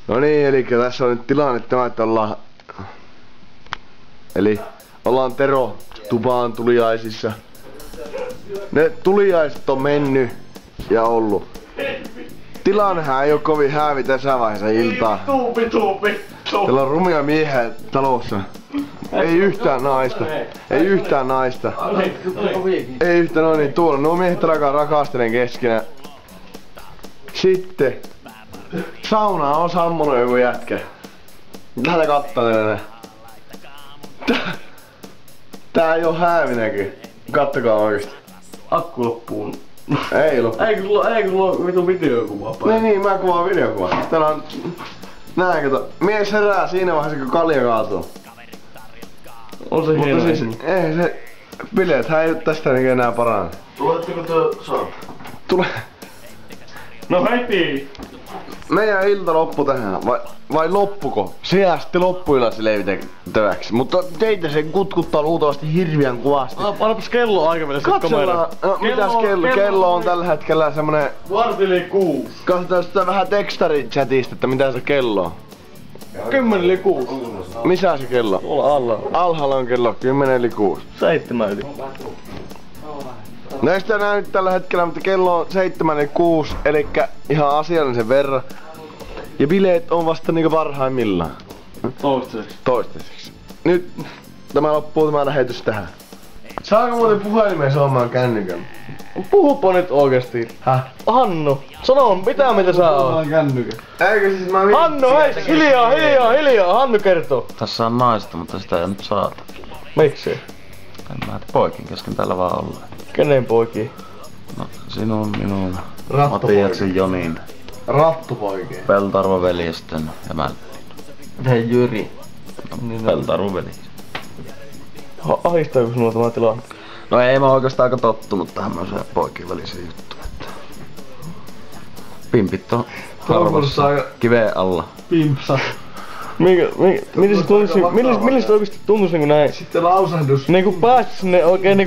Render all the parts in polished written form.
No niin, eli tässä on nyt tilanne tämä, että ollaan Tero tupaan tuliaisissa. Ne tuliaiset on mennyt ja ollut. Tilannehän ei oo kovin häävi tässä vaiheessa iltaa. Täällä on rumia miehiä talossa. Ei yhtään naista. Ei yhtään naista. Ei yhtään, no niin, tuolla. Nuo miehet alkaa rakastelen keskenään. Sitten saunaa on sammunut joku jätkä. Lähdetään kattelemaan. Tää ei oo häävinäkin. Kattokaa oikeesti. Akku loppuu. Ei loppu. Eikö sulla oo vitu videokuvaa päin? Niin, mä kuvaan videokuvaa. Täällä on... Näin kato. Mies herää siinä vaiheessa kun kalja kaatuu. On se hieno. Mutta siis, ei se... Bileet, hän ei tästä enää parane. Tuletteko te saada? Tule. No heti! Meidän ilta loppu tähän, vai loppuko? Se jää sitten loppuillasi leivitettäväksi. Mutta teitä se kutkuttaa luultavasti hirveän kovasti. Pannapas kello aika vielä sitten kameraan. No, mitäs kello on tällä hetkellä semmonen... Vartili 6. Katsotaan sitä vähän tekstarin chatista, että mitä se kello on. 10:06. Missä se kello? Tuolla alla. Alhaalla on kello 10:06. 7 yli. No ei sitä näy nyt tällä hetkellä, mutta kello on 7:06, elikkä ihan asiallisen verran. Ja bileet on vasta niinku parhaimmillaan. Toistaiseksi. Nyt tämä loppuu tämä lähetys tähän. Saanko muuten puhelimeen soimaan kännykän? Puhupa nyt oikeesti. Häh? Hannu, sano mitä mitä sä oot? Kännykän. Eikö siis mä... Hannu, hei! Hiljaa! Hannu kertoo. Tässä on naista, mutta sitä ei nyt saata. Miksi? En mä poikin kesken täällä vaan olla. Kenen poikia? No sinun, minun, Rattopoikia. Matiaksen Jonin, Rattupoikia. Peltarvo veljesten ja Mältin. Hei Jyri. No, Peltarvo veli. Ahistaako sinua tämä tilanne? No ei mä oikeastaan aika tottunut tämmöiseen poikien väliseen juttuun. Pimpit on harvassa kiveen alla. Pimpsa. Millistä oikeesti tuntuis niinku näin? Sitten lausahdus. Niinku päästä sinne oikein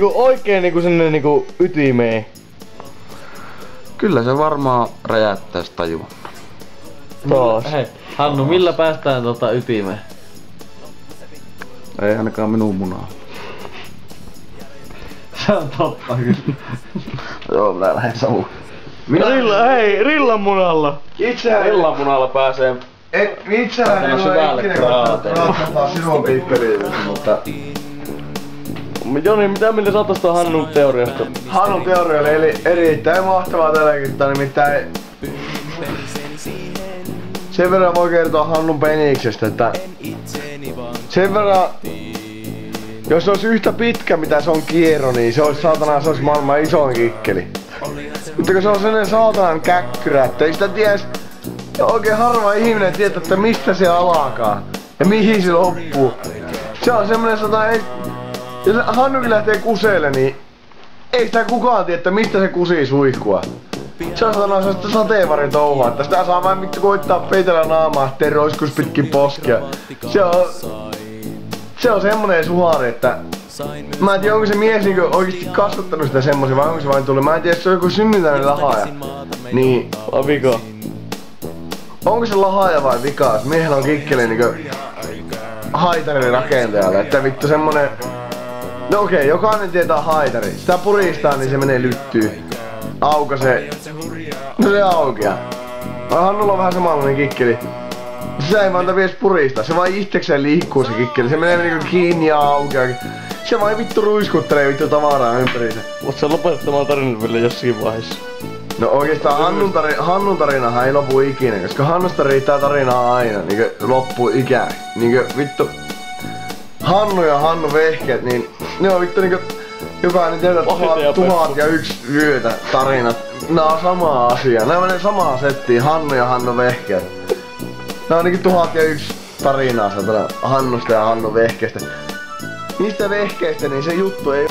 niinku sinne niinku ytimeen. Kyllä se varmaan räjäyttäis tajua. Taas. Hei, Hannu, millä päästään ytimeen? Ei ainakaan minun munaa. Se on totta kyllä. Joo, minä lähden savuun. Rillan munalla. Itsehän munalla pääsee. Itsehän ei ole ikinä katsotaan sinun piippeliin, mutta... Joni, mitä mieltä sä oot tosta Hannun teoriasta? Hannun teoria oli erittäin mahtavaa tällä kertaa, nimittäin... Sen verran voi kertoa Hannun peniksestä, että... Sen verran... Jos se olisi yhtä pitkä mitä se on kierro, niin se olisi saatana, se olisi maailman isoin kikkeli. Mutta kun se on sellainen saatanan käkkyrä, että ei sitä tiedä... Oikein harva ihminen tietää, että mistä se alkaa ja mihin se loppuu. Se on semmonen jos Hannukin lähtee kuseelle, niin ei sitä kukaan tiedä, että mistä se kusii suihkua. Se on sellaista sateenvarin touhua, että sitä saa vain vittu koittaa peitellä naamaa, ettei roiskus pitkin poskia. Se on semmonen suhari, että... Mä en tiedä, onko se mies niinku oikeesti kasvattanut sitä semmosen vai onko se vain tullut. Mä en tiedä, se on joku synnytäinen lahaaja. Niin... Vika. Onko se lahaaja vai vikaa? Miehellä on kikkeli niinku haitarin rakentajalle, että vittu semmonen... No okei, jokainen tietää haitari. Sitä puristaa niin se menee lyttyy. Aukasee. No se aukeaa. Hannulla on vähän samanlainen kikkeli. Se ei vaan vies puristaa, se vaan itsekseen liikkuu se kikkeli. Se menee niinku kiinni ja aukeaa. Se vaan vittu ruiskuttelee vittu tavaraa ympäriinsä. Oot sä lopettamaan tarinan vielä jossakin vaiheessa? No oikeastaan Hannun tarinahan ei lopu ikinä, koska Hannusta riittää tarinaa aina, niinkö loppuu ikään. Niinkö vittu... Hannu ja Hannu vehkeet, niin ne on vittu niinkö... Jokainen tietää 1001 yötä tarinat. Nää on sama asia, nää menee samaan settiin, Hannu ja Hannu vehkeet. Nää on niinkö 1001 tarinaa Hannusta ja Hannu vehkeestä. Niistä vehkeistä niin se juttu ei